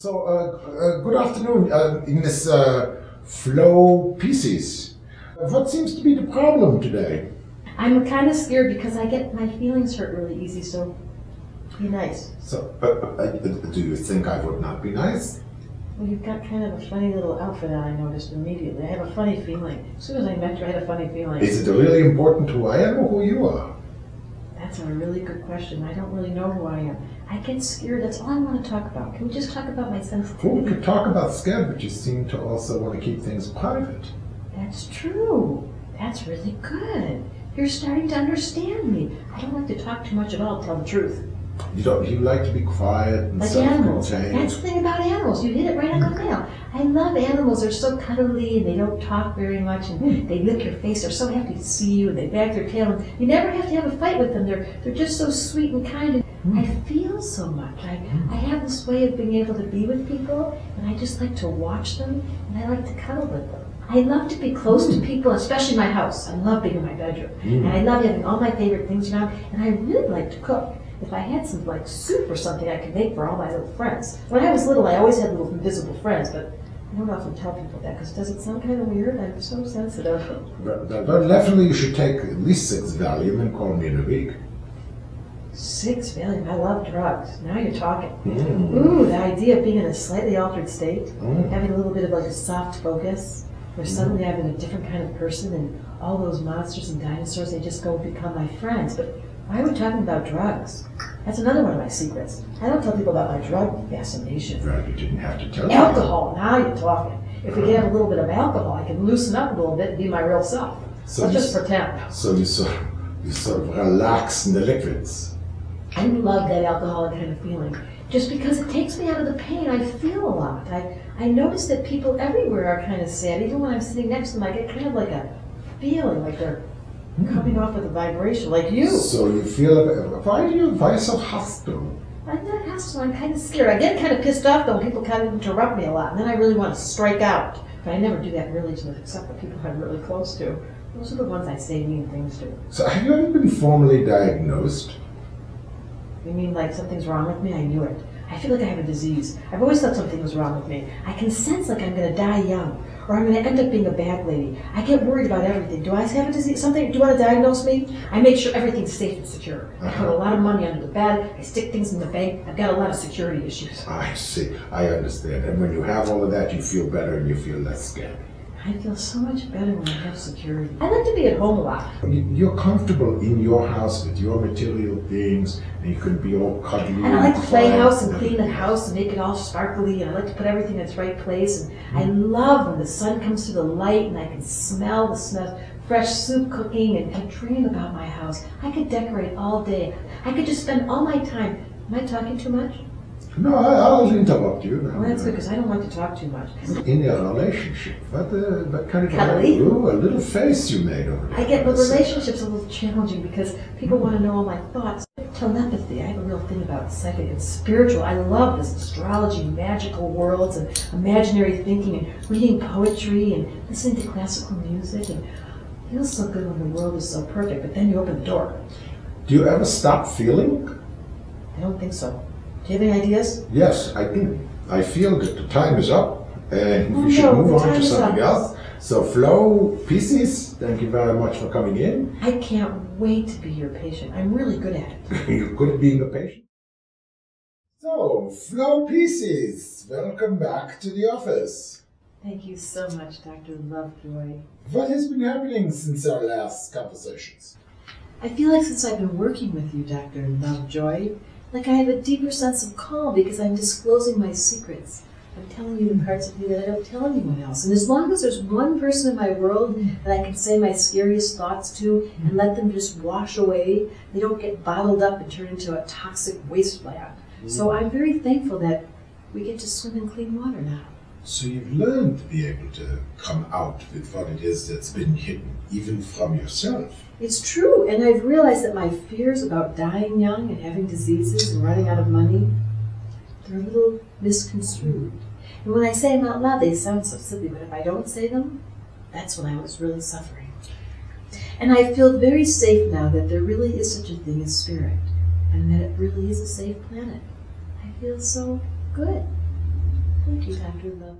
Good afternoon, in this flow pieces. What seems to be the problem today? I'm kind of scared because I get my feelings hurt really easy, so be nice. So, do you think I would not be nice? Well, you've got kind of a funny little outfit on, I noticed immediately. I have a funny feeling. As soon as I met you, I had a funny feeling. Is it really important who I am or who you are? That's a really good question. I don't really know who I am. I get scared. That's all I want to talk about. Can we just talk about my sensitivity? Well, we could talk about scared, but you seem to also want to keep things private. That's true. That's really good. You're starting to understand me. I don't like to talk too much at all, to tell the truth. You like to be quiet and like self-contained. animals. That's the thing about animals. You hit it right on the nail. I love animals. They're so cuddly and they don't talk very much and they lick your face. They're so happy to see you and they wag their tail. And you never have to have a fight with them. They're just so sweet and kind. And I feel so much. I have this way of being able to be with people and I just like to watch them and I like to cuddle with them. I love to be close to people, especially my house. I love being in my bedroom. And I love having all my favorite things around. And I really like to cook. If I had some like soup or something I could make for all my little friends. When I was little, I always had little invisible friends, but I don't often tell people that because does it sound kind of weird? I'm so sensitive. But definitely you should take at least 6 Valium and call me in a week. 6 Valium? I love drugs. Now you're talking. Ooh, the idea of being in a slightly altered state, having a little bit of like a soft focus, where suddenly I've been a different kind of person and all those monsters and dinosaurs, they just go become my friends. But why are we talking about drugs? That's another one of my secrets. I don't tell people about my drug fascination. Right, you didn't have to tell me. Alcohol, now you're talking. If we could have a little bit of alcohol, I can loosen up a little bit and be my real self. So Let's just pretend. So you sort of relax in the liquids. I love that alcoholic kind of feeling. Just because it takes me out of the pain, I feel a lot. I notice that people everywhere are kind of sad. Even when I'm sitting next to them, I get kind of like a feeling like they're coming off with a vibration, like you. So you feel, why so hostile? I'm not hostile, I'm kind of scared. I get kind of pissed off though when people kind of interrupt me a lot, and then I really want to strike out. But I never do that really except for people I'm really close to. Those are the ones I say mean things to. So have you ever been formally diagnosed? You mean like something's wrong with me? I knew it. I feel like I have a disease. I've always thought something was wrong with me. I can sense like I'm going to die young, or I'm going to end up being a bad lady. I get worried about everything. Do I have a disease? Something? Do you want to diagnose me? I make sure everything's safe and secure. I put a lot of money under the bed. I stick things in the bank. I've got a lot of security issues. I see. I understand. And when you have all of that, you feel better and you feel less scared. I feel so much better when I have security. I like to be at home a lot. You're comfortable in your house with your material things, and you can be all cuddly. And I like to play house and clean the house and make it all sparkly, and I like to put everything in its right place. And I love when the sun comes through the light and I can smell the smell, fresh soup cooking, and I dream about my house. I could decorate all day. I could just spend all my time. Am I talking too much? No, I'll interrupt you. Well, that's good, because I don't like to talk too much. In your relationship, what kind of a little face you made over there. I get, well, relationships are a little challenging because people want to know all my thoughts. Telepathy, I have a real thing about psychic and spiritual. I love this astrology, magical worlds, and imaginary thinking, and reading poetry, and listening to classical music, and it feels so good when the world is so perfect, but then you open the door. Do you ever stop feeling? I don't think so. Do you have any ideas? Yes, I do. I feel that the time is up and we should move on to something else. So flow pieces, thank you very much for coming in. I can't wait to be your patient. I'm really good at it. You're good at being a patient? So, flow pieces, welcome back to the office. Thank you so much, Dr. Lovejoy. What has been happening since our last conversations? I feel like since I've been working with you, Dr. Lovejoy, like I have a deeper sense of calm because I'm disclosing my secrets. I'm telling you the parts of me that I don't tell anyone else. And as long as there's one person in my world that I can say my scariest thoughts to and let them just wash away, they don't get bottled up and turn into a toxic wasteland. So I'm very thankful that we get to swim in clean water now. So you've learned to be able to come out with what it is that's been hidden, even from yourself. It's true, and I've realized that my fears about dying young and having diseases and running out of money, they're a little misconstrued. And when I say them out loud, they sound so silly, but if I don't say them, that's when I was really suffering. And I feel very safe now that there really is such a thing as spirit, and that it really is a safe planet. I feel so good. Thank you, Dr. Love.